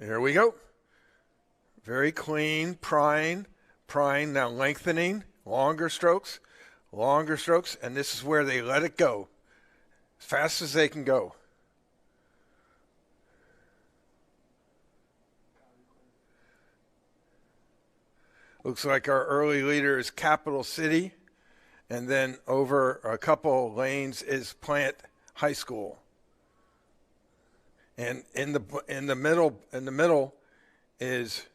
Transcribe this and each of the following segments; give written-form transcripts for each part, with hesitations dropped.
Here we go. Very clean, prying, now lengthening, longer strokes, and this is where they let it go, as fast as they can go. Looks like our early leader is Capital City, and then over a couple lanes is Plant High School. And in the middle is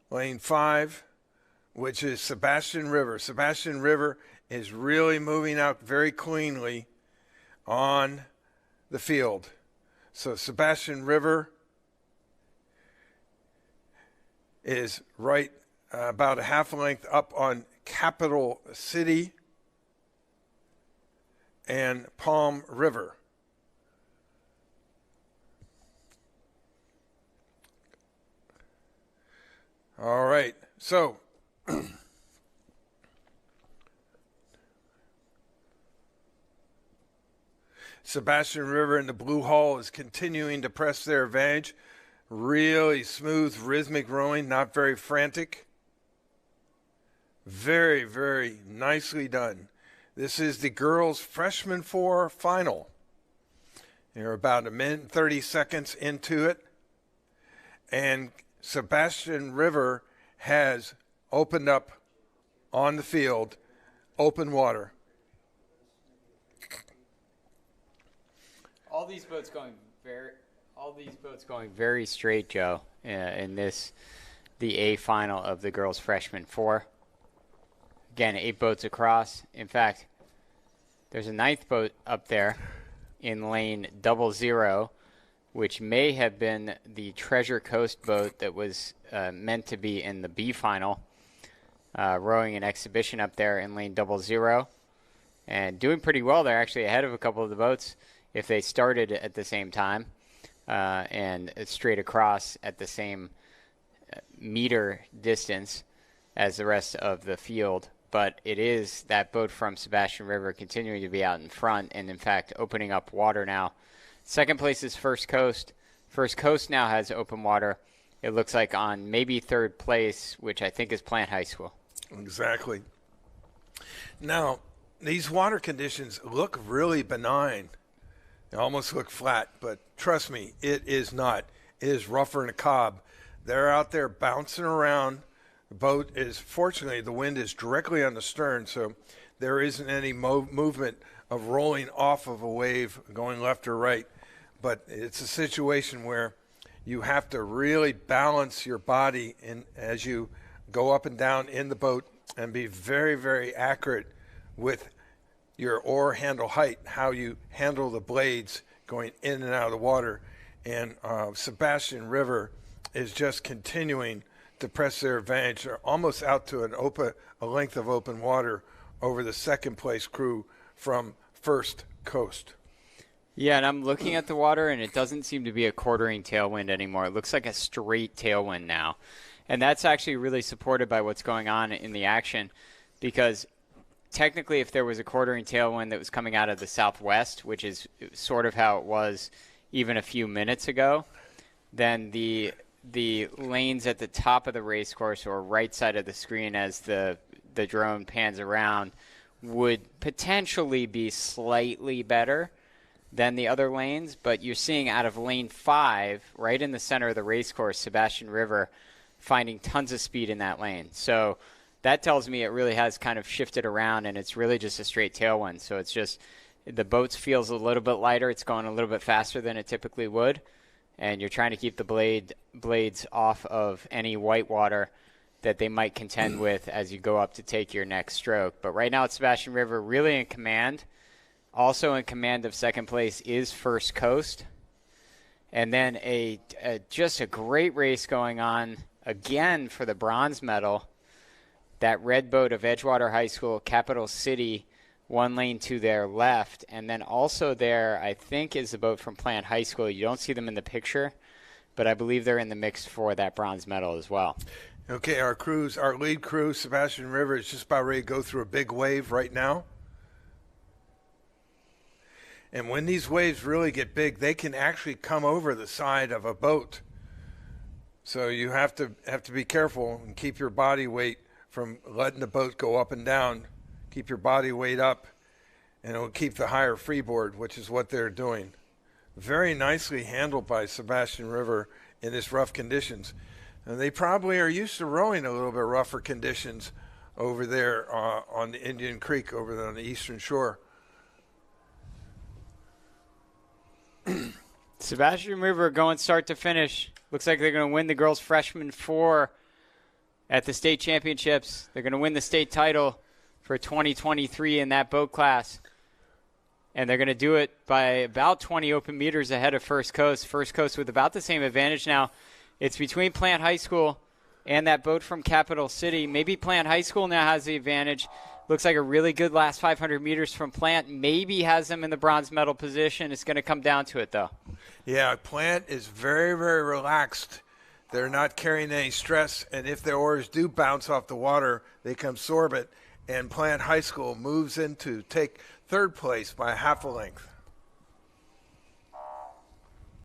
lane 5, which is Sebastian River. Sebastian River is really moving out very cleanly on the field. So Sebastian River is right about a half length up on Capital City and Palm River. All right, so Sebastian River in the Blue Hall is continuing to press their advantage. Really smooth, rhythmic rowing, not very frantic. Very, very nicely done. This is the girls' freshman 4 final. They're about 1 minute and 30 seconds into it. And Sebastian River has opened up on the field, open water. All these boats going very straight, Joe, in the A final of the girls' freshman 4. Again, 8 boats across. In fact, there's a 9th boat up there in lane 00, which may have been the Treasure Coast boat that was meant to be in the B final, rowing an exhibition up there in lane 00, and doing pretty well. They're actually ahead of a couple of the boats if they started at the same time and straight across at the same meter distance as the rest of the field. But it is that boat from Sebastian River continuing to be out in front and, in fact, opening up water now. Second place is First Coast. First Coast now has open water. It looks like on maybe third place, which I think is Plant High School. Exactly. Now, these water conditions look really benign. They almost look flat, but trust me, it is not. It is rougher than a cob. They're out there bouncing around. The boat is, fortunately, the wind is directly on the stern, so there isn't any movement of rolling off of a wave going left or right. But it's a situation where you have to really balance your body as you go up and down in the boat and be very, very accurate with your oar handle height, how you handle the blades going in and out of the water. And Sebastian River is just continuing to press their advantage. They're almost out to a length of open water over the second place crew from First Coast. Yeah, and I'm looking at the water, and it doesn't seem to be a quartering tailwind anymore. It looks like a straight tailwind now. And that's actually really supported by what's going on in the action, because technically if there was a quartering tailwind that was coming out of the southwest, which is sort of how it was even a few minutes ago, then the lanes at the top of the race course or right side of the screen as the drone pans around would potentially be slightly better than the other lanes. But you're seeing out of lane 5, right in the center of the race course, Sebastian River finding tons of speed in that lane. So that tells me it really has kind of shifted around, and it's really just a straight tailwind. So it's just the boat feels a little bit lighter. It's going a little bit faster than it typically would. And you're trying to keep the blades off of any white water that they might contend with as you go up to take your next stroke. But right now it's Sebastian River really in command. Also in command of second place is First Coast. And then just a great race going on again for the bronze medal. That red boat of Edgewater High School, Capital City, one lane to their left. And then also there, I think, is the boat from Plant High School. You don't see them in the picture, but I believe they're in the mix for that bronze medal as well. Okay, our lead crew, Sebastian River, is just about ready to go through a big wave right now. And when these waves really get big, they can actually come over the side of a boat So you have to be careful and keep your body weight from letting the boat go up and down. Keep your body weight up, and it will keep the higher freeboard, which is what they're doing. Very nicely handled by Sebastian River in this rough conditions. And they probably are used to rowing a little bit rougher conditions over there on the Indian Creek, over there on the eastern shore. Sebastian River going start to finish. Looks like they're going to win the girls' freshman 4 at the state championships. They're going to win the state title for 2023 in that boat class. And they're going to do it by about 20 open meters ahead of First Coast. First Coast with about the same advantage now. It's between Plant High School and that boat from Capital City. Maybe Plant High School now has the advantage. Looks like a really good last 500 meters from Plant. Maybe has them in the bronze medal position. It's going to come down to it, though. Yeah, Plant is very, very relaxed. They're not carrying any stress, and if their oars do bounce off the water, they can absorb it. And Plant High School moves in to take third place by half a length.